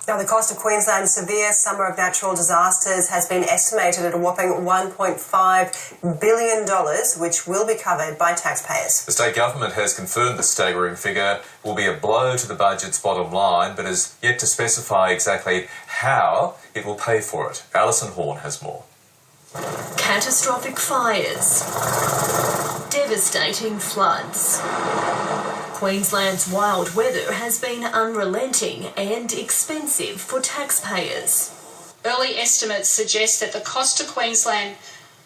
Now, the cost of Queensland's severe summer of natural disasters has been estimated at a whopping $1.5 billion, which will be covered by taxpayers. The state government has confirmed the staggering figure will be a blow to the budget's bottom line, but has yet to specify exactly how it will pay for it. Alison Horne has more. Catastrophic fires, devastating floods. Queensland's wild weather has been unrelenting and expensive for taxpayers. Early estimates suggest that the cost to Queensland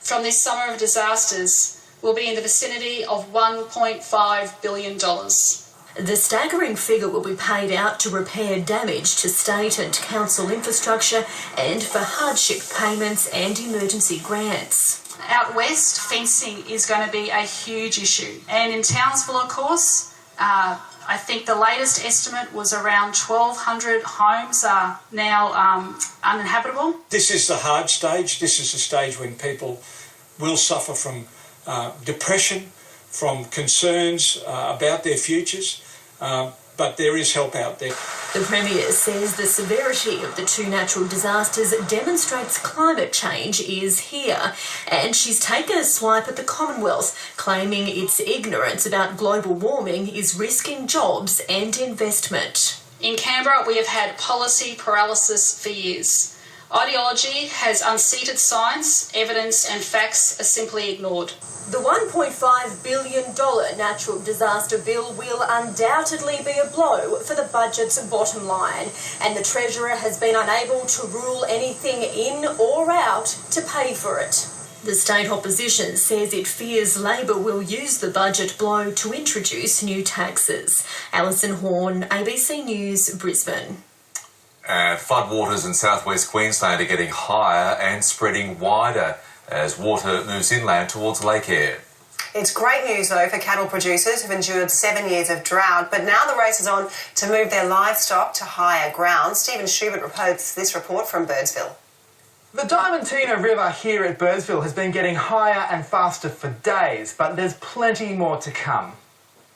from this summer of disasters will be in the vicinity of $1.5 billion. The staggering figure will be paid out to repair damage to state and council infrastructure and for hardship payments and emergency grants. Out west, fencing is going to be a huge issue. And in Townsville, of course, I think the latest estimate was around 1,200 homes are now uninhabitable. This is the hard stage. This is the stage when people will suffer from depression, from concerns about their futures, but there is help out there. The Premier says the severity of the two natural disasters demonstrates climate change is here, and she's taken a swipe at the Commonwealth, claiming its ignorance about global warming is risking jobs and investment. In Canberra, we have had policy paralysis for years. Ideology has unseated science, evidence and facts are simply ignored. The $1.5 billion natural disaster bill will undoubtedly be a blow for the budget's bottom line, and the Treasurer has been unable to rule anything in or out to pay for it. The state opposition says it fears Labor will use the budget blow to introduce new taxes. Alison Horne, ABC News, Brisbane. And floodwaters in southwest Queensland are getting higher and spreading wider as water moves inland towards Lake Eyre. It's great news, though, for cattle producers who've endured 7 years of drought, but now the race is on to move their livestock to higher ground. Stephen Schubert reports this report from Birdsville. The Diamantina River here at Birdsville has been getting higher and faster for days, but there's plenty more to come.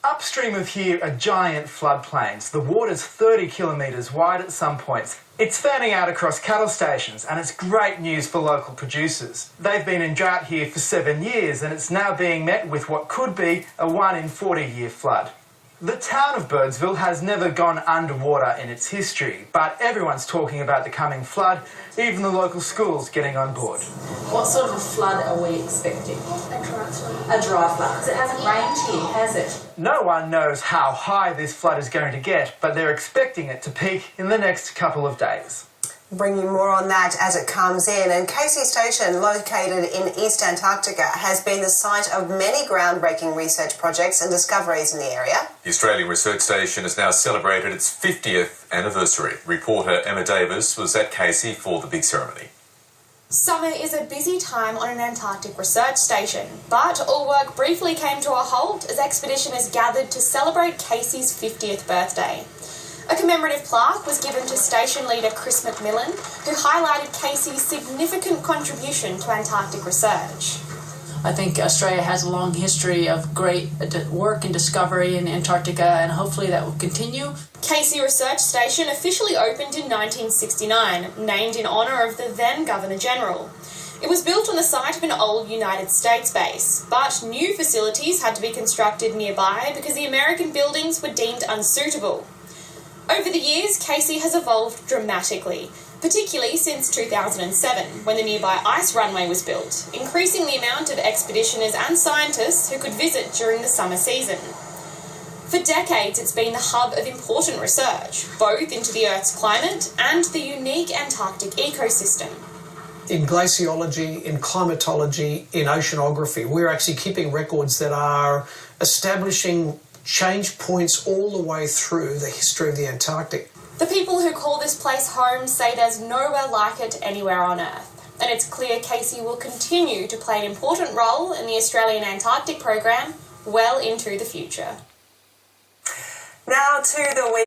Upstream of here are giant floodplains. The water's 30 kilometres wide at some points. It's fanning out across cattle stations, and it's great news for local producers. They've been in drought here for 7 years, and it's now being met with what could be a 1 in 40-year flood. The town of Birdsville has never gone underwater in its history, but everyone's talking about the coming flood, even the local schools getting on board. What sort of a flood are we expecting? A dry flood. A dry flood, because it hasn't rained here, has it? No one knows how high this flood is going to get, but they're expecting it to peak in the next couple of days. Bring you more on that as it comes in. And Casey Station, located in East Antarctica, has been the site of many groundbreaking research projects and discoveries in the area. The Australian Research Station has now celebrated its 50th anniversary. Reporter Emma Davis was at Casey for the big ceremony. Summer is a busy time on an Antarctic research station, but all work briefly came to a halt as expeditioners gathered to celebrate Casey's 50th birthday. A commemorative plaque was given to station leader Chris McMillan, who highlighted Casey's significant contribution to Antarctic research. I think Australia has a long history of great work and discovery in Antarctica, and hopefully that will continue. Casey Research Station officially opened in 1969, named in honour of the then Governor-General. It was built on the site of an old United States base, but new facilities had to be constructed nearby because the American buildings were deemed unsuitable. Over the years, Casey has evolved dramatically, particularly since 2007, when the nearby ice runway was built, increasing the amount of expeditioners and scientists who could visit during the summer season. For decades, it's been the hub of important research, both into the Earth's climate and the unique Antarctic ecosystem. In glaciology, in climatology, in oceanography, we're actually keeping records that are establishing change points all the way through the history of the Antarctic. The people who call this place home say there's nowhere like it anywhere on Earth, and it's clear Casey will continue to play an important role in the Australian Antarctic program well into the future. Now to the week.